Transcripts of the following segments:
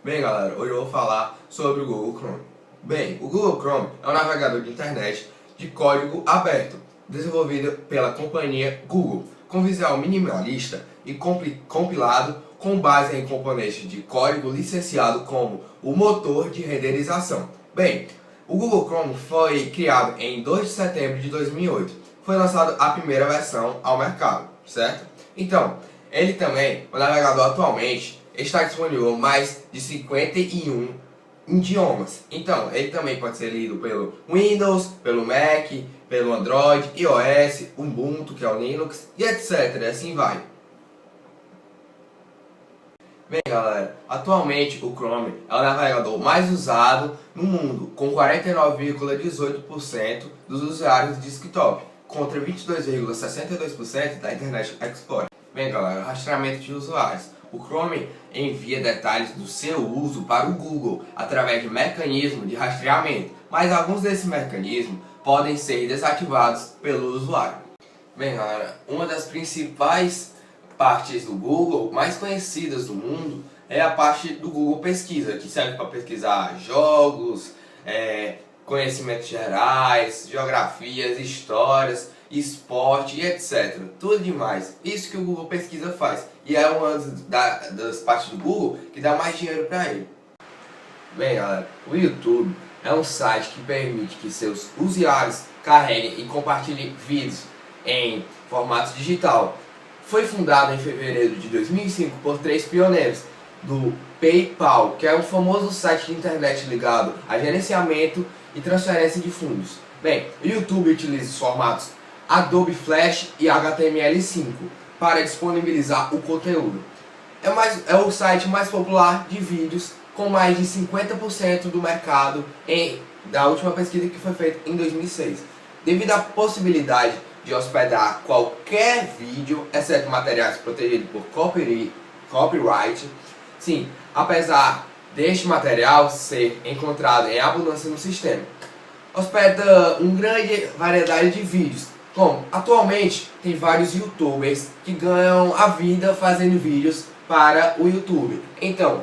Bem galera, hoje eu vou falar sobre o Google Chrome. Bem, o Google Chrome é um navegador de internet de código aberto, desenvolvido pela companhia Google, com visual minimalista e compilado com base em componentes de código licenciado como o motor de renderização. Bem, o Google Chrome foi criado em 2 de setembro de 2008. Foi lançada a primeira versão ao mercado, certo? Então, ele também, o navegador atualmente, está disponível em mais de 51 idiomas. Então, ele também pode ser lido pelo Windows, pelo Mac, pelo Android, iOS, Ubuntu, que é o Linux, e etc. E assim vai. Bem galera, atualmente o Chrome é o navegador mais usado no mundo, com 49,18% dos usuários de desktop, contra 22,62% da Internet Explorer. Bem galera, rastreamento de usuários. O Chrome envia detalhes do seu uso para o Google através de mecanismos de rastreamento, mas alguns desses mecanismos podem ser desativados pelo usuário. Bem galera, uma das principais partes do Google mais conhecidas do mundo é a parte do Google Pesquisa, que serve para pesquisar jogos, conhecimentos gerais, geografias, histórias, esporte e etc. Tudo demais. Isso que o Google Pesquisa faz. E é uma das partes do Google que dá mais dinheiro para ele. Bem galera, o YouTube é um site que permite que seus usuários carreguem e compartilhem vídeos em formato digital. Foi fundado em fevereiro de 2005 por 3 pioneiros do PayPal, que é um famoso site de internet ligado a gerenciamento e transferência de fundos. Bem, o YouTube utiliza os formatos Adobe Flash e HTML5 para disponibilizar o conteúdo. É o site mais popular de vídeos, com mais de 50% do mercado da última pesquisa que foi feita em 2006. Devido à possibilidade de hospedar qualquer vídeo, exceto materiais protegidos por copyright. Sim, apesar deste material ser encontrado em abundância no sistema, hospeda uma grande variedade de vídeos. Como atualmente tem vários youtubers que ganham a vida fazendo vídeos para o YouTube. Então,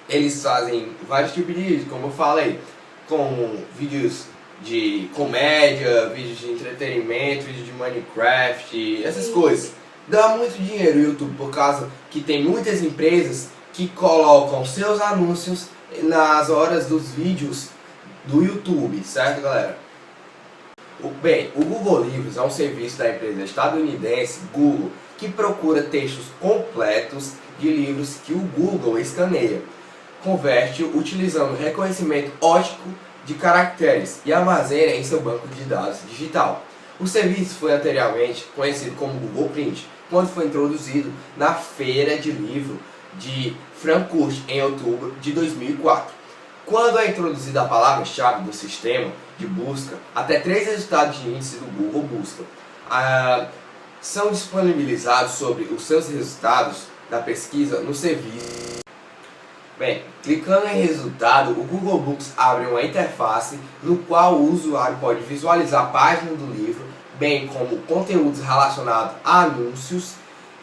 eles fazem vários tipos de vídeos, como eu falei, com vídeos de comédia, vídeos de entretenimento, vídeos de Minecraft, essas coisas. Dá muito dinheiro o YouTube por causa que tem muitas empresas que colocam seus anúncios nas horas dos vídeos do YouTube, certo galera? Bem, o Google Livros é um serviço da empresa estadunidense Google que procura textos completos de livros que o Google escaneia, converte utilizando reconhecimento óptico de caracteres e armazena em seu banco de dados digital. O serviço foi anteriormente conhecido como Google Print, quando foi introduzido na Feira de Livro de Frankfurt em outubro de 2004. Quando é introduzida a palavra-chave do sistema de busca, até 3 resultados de índice do Google Busca são disponibilizados sobre os seus resultados da pesquisa no serviço. Bem, clicando em resultado, o Google Books abre uma interface no qual o usuário pode visualizar a página do livro, bem como conteúdos relacionados a anúncios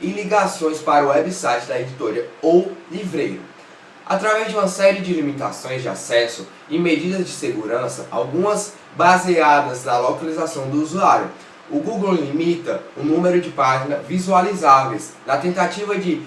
e ligações para o website da editora ou livreiro. Através de uma série de limitações de acesso e medidas de segurança, algumas baseadas na localização do usuário, o Google limita o número de páginas visualizáveis, na tentativa de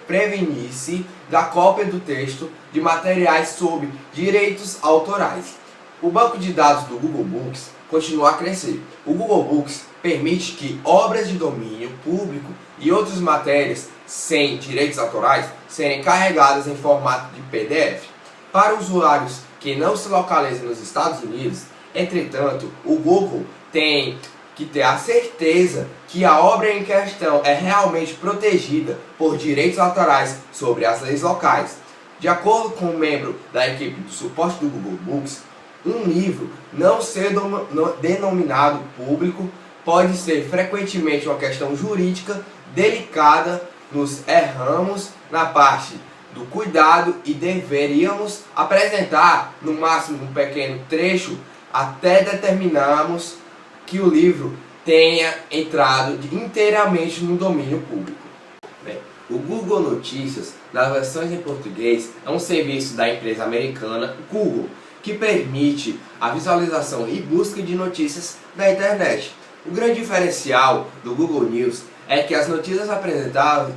prevenir-se da cópia do texto de materiais sob direitos autorais. O banco de dados do Google Books continua a crescer. O Google Books permite que obras de domínio público e outras matérias sem direitos autorais serem carregadas em formato de PDF. Para usuários que não se localizam nos Estados Unidos, entretanto, o Google tem que ter a certeza que a obra em questão é realmente protegida por direitos autorais sobre as leis locais. De acordo com um membro da equipe do suporte do Google Books, um livro não ser denominado público pode ser frequentemente uma questão jurídica delicada. Nos erramos na parte do cuidado e deveríamos apresentar no máximo um pequeno trecho até determinarmos que o livro tenha entrado inteiramente no domínio público. Bem, O Google Notícias, nas versões em português, é um serviço da empresa americana Google, que permite a visualização e busca de notícias na internet. O grande diferencial do Google News é que as notícias apresentadas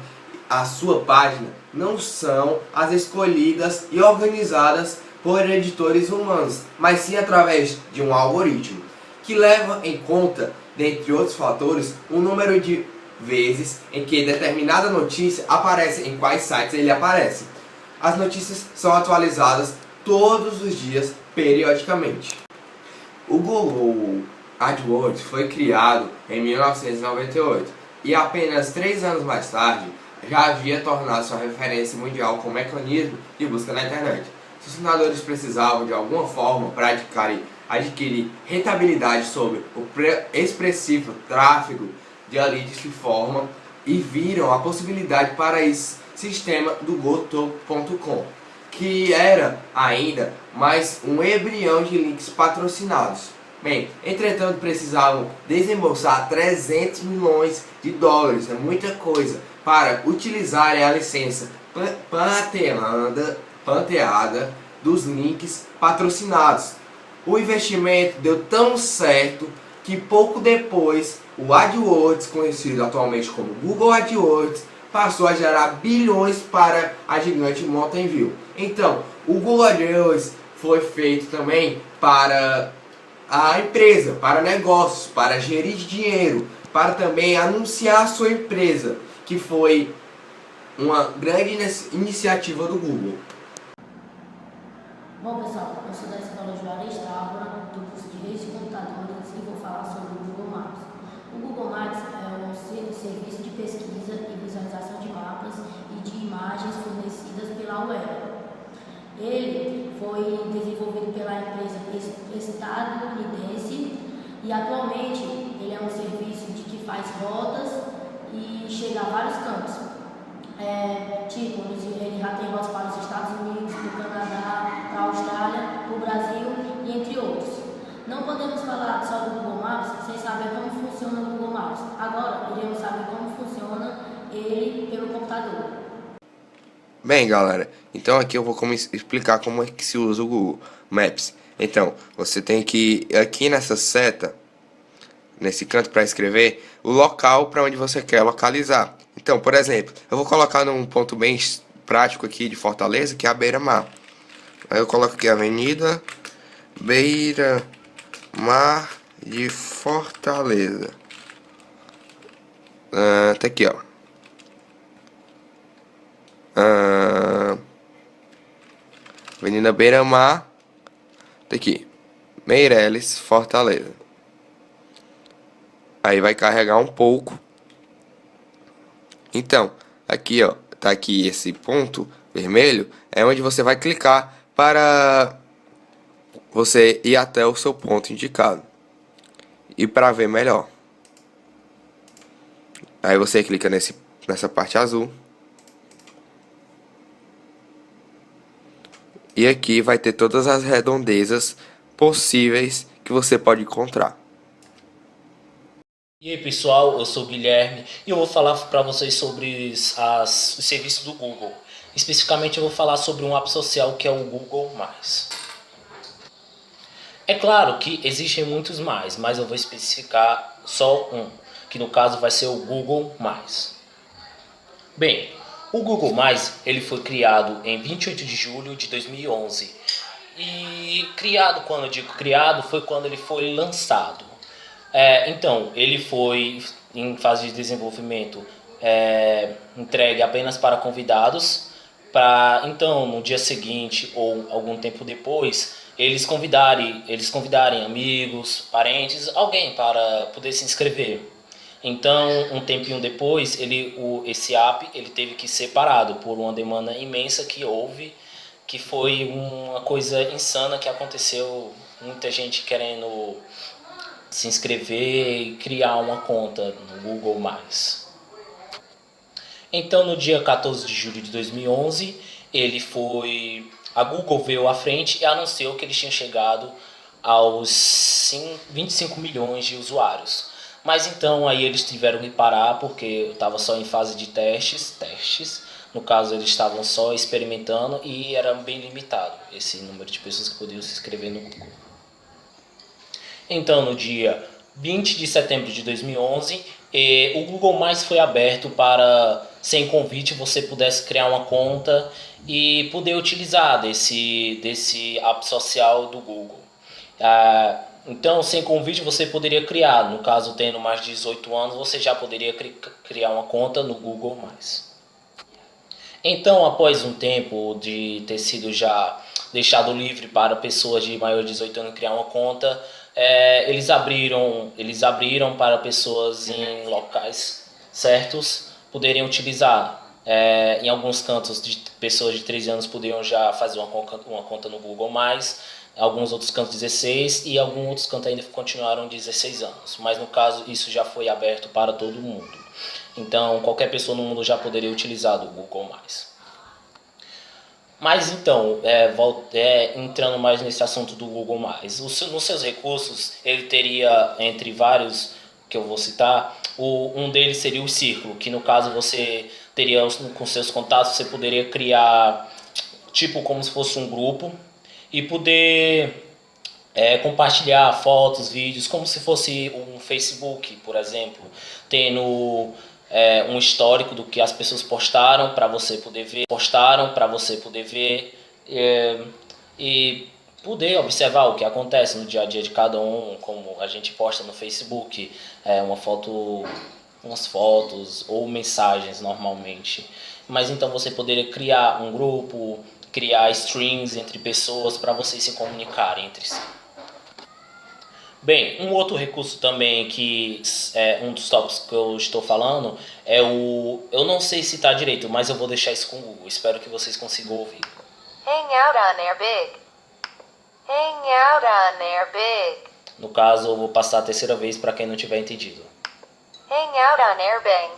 à sua página não são as escolhidas e organizadas por editores humanos, mas sim através de um algoritmo, que leva em conta, dentre outros fatores, o número de vezes em que determinada notícia aparece em quais sites ele aparece. As notícias são atualizadas todos os dias, periodicamente. O Google AdWords foi criado em 1998 e apenas 3 anos mais tarde já havia tornado sua referência mundial como mecanismo de busca na internet. Seus fundadores precisavam de alguma forma para adquirir rentabilidade sobre o expressivo tráfego de leads que formam e viram a possibilidade para esse sistema do Goto.com, que era ainda mais um embrião de links patrocinados. Bem, entretanto precisavam desembolsar 300 milhões de dólares, é muita coisa, para utilizarem a licença patenteada dos links patrocinados. O investimento deu tão certo que pouco depois o AdWords, conhecido atualmente como Google AdWords, passou a gerar bilhões para a gigante Mountain View. Então, o Google AdWords foi feito também para a empresa, para negócios, para gerir dinheiro, para também anunciar a sua empresa, que foi uma grande iniciativa do Google. Bom pessoal, eu sou da Escola Juarez Távora, do curso de Redes de Computadores e vou falar sobre o Google Maps. O Google Maps é um serviço de pesquisa e visualização de mapas e de imagens fornecidas pela web. Ele foi desenvolvido pela empresa estadunidense e atualmente ele é um serviço que faz rotas e chega a vários cantos. Ele já tem rotas para os Estados Unidos, para o Canadá, para a Austrália, para o Brasil e entre outros. Não podemos falar só do Google Maps sem saber como funciona o Google Maps. Agora iremos saber como funciona ele pelo computador. Bem, galera, então aqui eu vou explicar como é que se usa o Google Maps. Então, você tem que ir aqui nessa seta, nesse canto para escrever, o local para onde você quer localizar. Então, por exemplo, eu vou colocar num ponto bem prático aqui de Fortaleza, que é a Beira-Mar. Aí eu coloco aqui Avenida Beira-Mar de Fortaleza. Tá aqui, ó. Avenida Beira-Mar. Tá aqui. Meireles, Fortaleza. Aí vai carregar um pouco. Então, aqui ó, tá aqui esse ponto vermelho, é onde você vai clicar para você ir até o seu ponto indicado. E para ver melhor. Aí você clica nessa parte azul. E aqui vai ter todas as redondezas possíveis que você pode encontrar. E aí pessoal, eu sou o Guilherme e eu vou falar para vocês sobre os serviços do Google. Especificamente eu vou falar sobre um app social que é o Google+. É claro que existem muitos mais, mas eu vou especificar só um, que no caso vai ser o Google+. Bem, o Google+, ele foi criado em 28 de julho de 2011. E criado, quando eu digo criado, foi quando ele foi lançado. Então, ele foi em fase de desenvolvimento entregue apenas para convidados, então no dia seguinte ou algum tempo depois eles convidarem amigos, parentes, alguém para poder se inscrever. Então, um tempinho depois, esse app ele teve que ser parado por uma demanda imensa que houve, que foi uma coisa insana que aconteceu, muita gente querendo se inscrever e criar uma conta no Google+. Então, no dia 14 de julho de 2011, a Google veio à frente e anunciou que eles tinham chegado aos 25 milhões de usuários. Mas então aí eles tiveram que parar porque estava só em fase de testes. No caso eles estavam só experimentando e era bem limitado esse número de pessoas que podiam se inscrever no Google. Então no dia 20 de setembro de 2011, o Google Mais foi aberto para, sem convite, você pudesse criar uma conta e poder utilizar desse app social do Google. Então, sem convite, você poderia criar. No caso, tendo mais de 18 anos, você já poderia criar uma conta no Google+. Então, após um tempo de ter sido já deixado livre para pessoas de maior de 18 anos criar uma conta, eles abriram para pessoas em locais certos poderem utilizar. Em alguns cantos, pessoas de 13 anos podiam já fazer uma conta no Google+, alguns outros cantos 16 e alguns outros cantos ainda continuaram 16 anos. Mas no caso, isso já foi aberto para todo mundo. Então, qualquer pessoa no mundo já poderia utilizar o Google+. Mas então, entrando mais nesse assunto do Google+, nos seus recursos, ele teria, entre vários que eu vou citar, um deles seria o Círculo, que no caso você teria, com seus contatos, você poderia criar, tipo como se fosse um grupo, e poder compartilhar fotos, vídeos, como se fosse um Facebook, por exemplo, tendo um histórico do que as pessoas postaram para você poder ver, e poder observar o que acontece no dia a dia de cada um, como a gente posta no Facebook, umas fotos ou mensagens normalmente. Mas então você poderia criar um grupo, criar strings entre pessoas para vocês se comunicarem entre si. Bem, um outro recurso também que é um dos tópicos que eu estou falando é eu não sei citar direito, mas eu vou deixar isso com o Google. Espero que vocês consigam ouvir. Hangout on Airbnb. Hangout on Airbnb. No caso, eu vou passar a terceira vez para quem não tiver entendido. Hangout on Airbnb.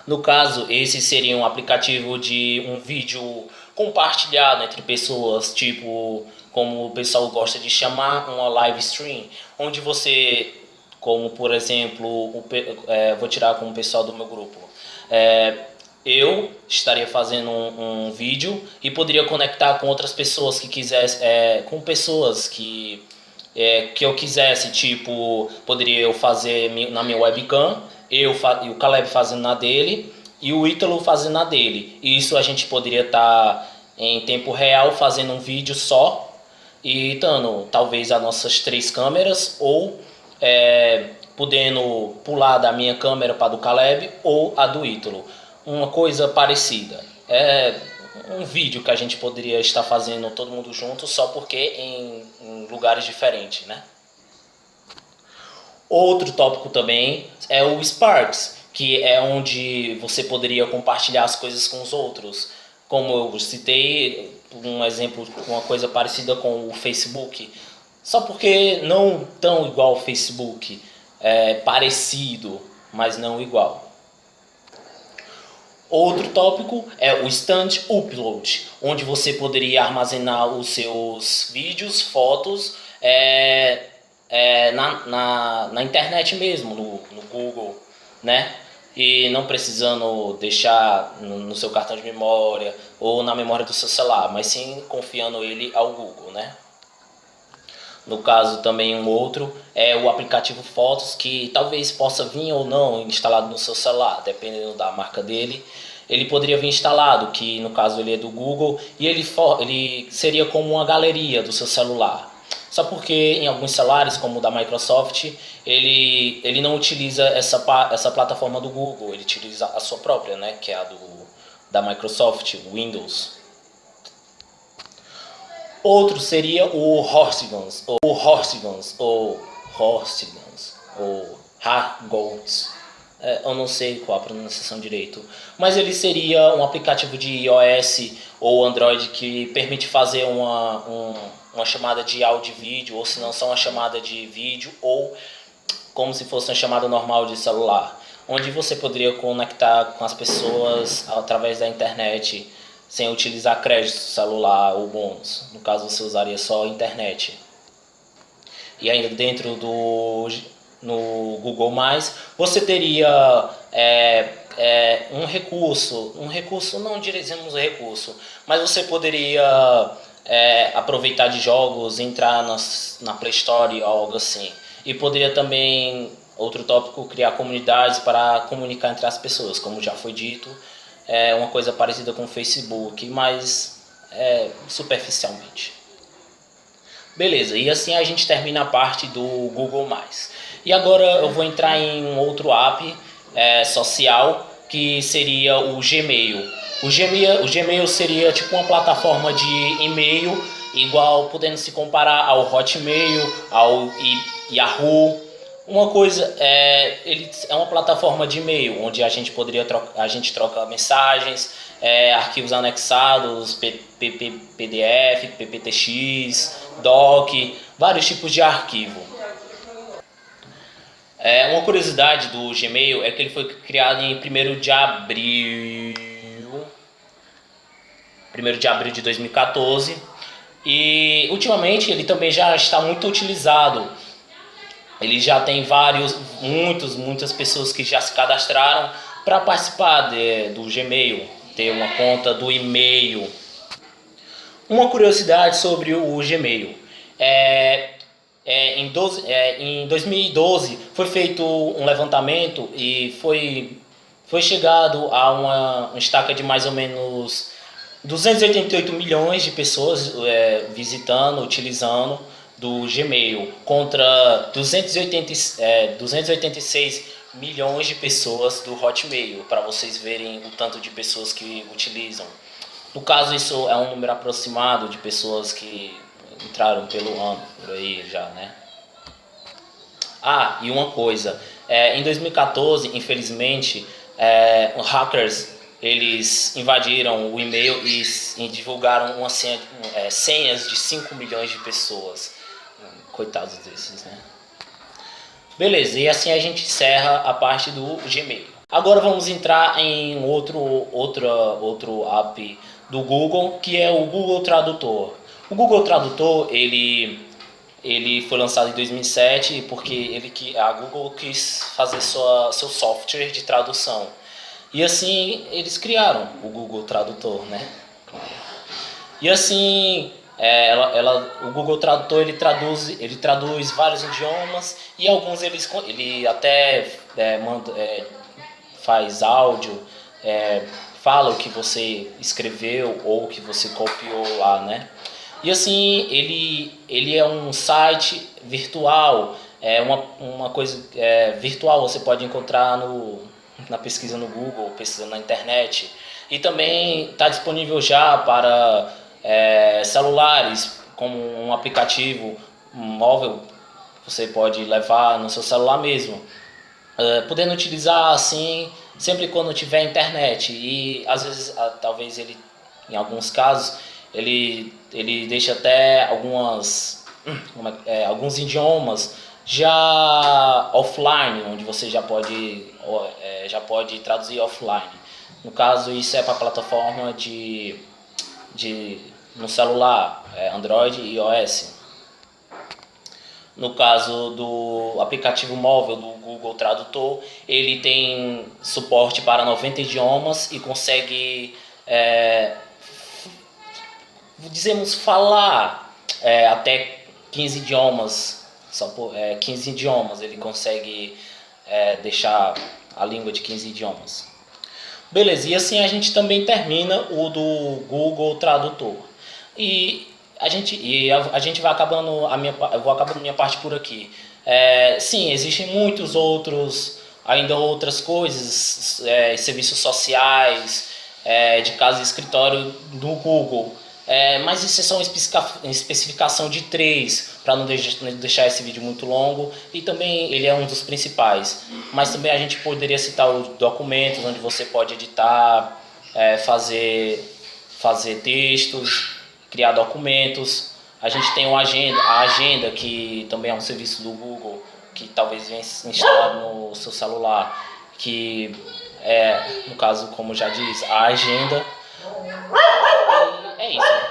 No caso, esse seria um aplicativo de um vídeo compartilhado entre pessoas, tipo como o pessoal gosta de chamar, uma live stream, onde você, como por exemplo, vou tirar como o pessoal do meu grupo, eu estaria fazendo um vídeo e poderia conectar com outras pessoas que quisessem, com pessoas que eu quisesse, tipo, poderia eu fazer na minha webcam, e o Caleb fazendo na dele e o Ítalo fazendo na dele. E isso a gente poderia estar em tempo real fazendo um vídeo só e dando talvez as nossas 3 câmeras, ou podendo pular da minha câmera para a do Caleb ou a do Ítalo. Uma coisa parecida. Um vídeo que a gente poderia estar fazendo todo mundo junto, só porque em lugares diferentes, né? Outro tópico também é o Sparks, que é onde você poderia compartilhar as coisas com os outros. Como eu citei, um exemplo, uma coisa parecida com o Facebook. Só porque não tão igual ao Facebook, parecido, mas não igual. Outro tópico é o Stand Upload, onde você poderia armazenar os seus vídeos, fotos, na internet mesmo, no Google, né? E não precisando deixar no seu cartão de memória ou na memória do seu celular, mas sim confiando ele ao Google, né? No caso também um outro é o aplicativo Fotos, que talvez possa vir ou não instalado no seu celular, dependendo da marca dele. Ele poderia vir instalado, que no caso ele é do Google, e ele seria como uma galeria do seu celular. Só porque em alguns celulares, como o da Microsoft, ele não utiliza essa plataforma do Google, ele utiliza a sua própria, né, que é a da Microsoft, o Windows. Outro seria o Hostigans, ou Hangouts. Eu não sei qual a pronunciação direito, mas ele seria um aplicativo de iOS ou Android que permite fazer uma chamada de áudio e vídeo, ou se não só uma chamada de vídeo, ou como se fosse uma chamada normal de celular, onde você poderia conectar com as pessoas através da internet sem utilizar crédito celular ou bônus. No caso, você usaria só a internet. E ainda dentro no Google+, você teria um recurso, não dizemos recurso, mas você poderia aproveitar de jogos, entrar na Play Store ou algo assim. E poderia também, outro tópico, criar comunidades para comunicar entre as pessoas, como já foi dito, uma coisa parecida com o Facebook, mas superficialmente. Beleza, e assim a gente termina a parte do Google+. E agora eu vou entrar em um outro app social, que seria o Gmail. O Gmail seria tipo uma plataforma de e-mail, igual, podendo se comparar ao Hotmail, ao Yahoo. Uma coisa, ele é uma plataforma de e-mail, onde a gente troca mensagens, arquivos anexados, PDF, PPTX, Doc, vários tipos de arquivo. Uma curiosidade do Gmail é que ele foi criado em 1º de abril de 2014, e ultimamente ele também já está muito utilizado. Ele já tem muitas pessoas que já se cadastraram para participar do Gmail, ter uma conta do e-mail. Uma curiosidade sobre o Gmail. Em 2012 foi feito um levantamento e foi chegado a uma estaca de mais ou menos 288 milhões de pessoas visitando, utilizando do Gmail, contra 286 milhões de pessoas do Hotmail, para vocês verem o tanto de pessoas que utilizam. No caso, isso é um número aproximado de pessoas que entraram pelo ano, por aí já, né? E uma coisa, em 2014, infelizmente, hackers, eles invadiram o e-mail e divulgaram senhas de 5 milhões de pessoas. Coitados desses, né? Beleza, e assim a gente encerra a parte do Gmail. Agora vamos entrar em outro app do Google, que é o Google Tradutor. O Google Tradutor, ele foi lançado em 2007 porque a Google quis fazer seu software de tradução. E assim eles criaram o Google Tradutor, né? E assim o Google Tradutor ele traduz vários idiomas, e alguns ele até faz áudio, fala o que você escreveu ou o que você copiou lá, né? E assim ele é um site virtual, uma coisa virtual, você pode encontrar na pesquisa no Google, pesquisando na internet. E também está disponível já para celulares, como um aplicativo móvel, você pode levar no seu celular mesmo, podendo utilizar assim sempre quando tiver internet. E às vezes, talvez em alguns casos, ele deixa até alguns idiomas já offline, onde você já pode traduzir offline. No caso, isso é para a plataforma no celular, Android e iOS. No caso do aplicativo móvel do Google Tradutor, ele tem suporte para 90 idiomas e consegue, falar até 15 idiomas. 15 idiomas ele consegue deixar a língua de 15 idiomas. Beleza, e assim a gente também termina o do Google Tradutor. E a gente vai acabando, eu vou acabando minha parte por aqui. Sim, existem muitos outras coisas, serviços sociais, de casa e escritório do Google. Mas isso é só uma especificação de 3, para não deixar esse vídeo muito longo. E também ele é um dos principais. Mas também a gente poderia citar os documentos, onde você pode editar, fazer textos, criar documentos. A gente tem a agenda, que também é um serviço do Google, que talvez venha instalado no seu celular, que no caso, como já diz, a agenda. E é isso.